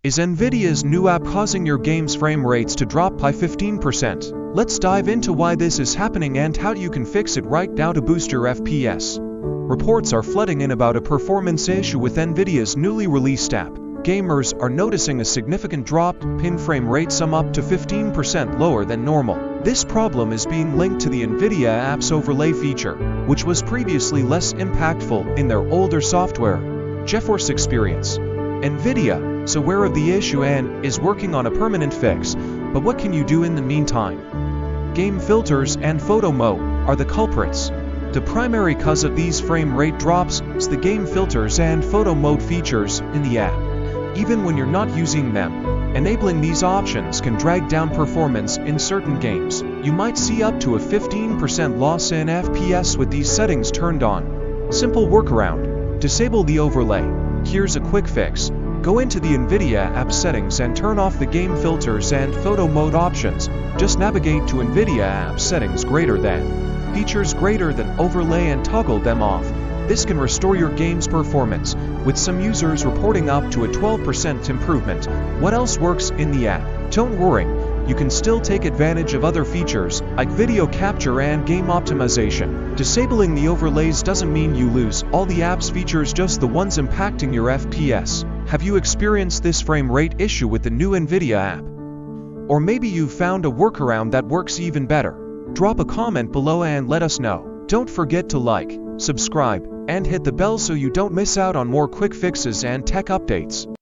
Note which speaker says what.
Speaker 1: Is Nvidia's new app causing your game's frame rates to drop by 15%? Let's dive into why this is happening and how you can fix it right now to boost your FPS. Reports are flooding in about a performance issue with Nvidia's newly released app. Gamers are noticing a significant drop in frame rate, some up to 15% lower than normal. This problem is being linked to the Nvidia app's overlay feature, which was previously less impactful in their older software. GeForce experience. Nvidia is aware of the issue and is working on a permanent fix, but what can you do in the meantime? Game filters and photo mode are the culprits. The primary cause of these frame rate drops is the game filters and photo mode features in the app. Even when you're not using them, enabling these options can drag down performance in certain games. You might see up to a 15% loss in FPS with these settings turned on. Simple workaround: disable the overlay. Here's a quick fix. Go into the Nvidia app settings and turn off the game filters and photo mode options. Just navigate to Nvidia app settings greater than, features greater than overlay and toggle them off. This can restore your game's performance, with some users reporting up to a 12% improvement. What else works in the app? Don't worry, you can still take advantage of other features like video capture and game optimization. Disabling the overlays doesn't mean you lose all the app's features, just the ones impacting your FPS. Have you experienced this frame rate issue with the new Nvidia app? Or maybe you've found a workaround that works even better? Drop a comment below and let us know. Don't forget to like, subscribe, and hit the bell so you don't miss out on more quick fixes and tech updates.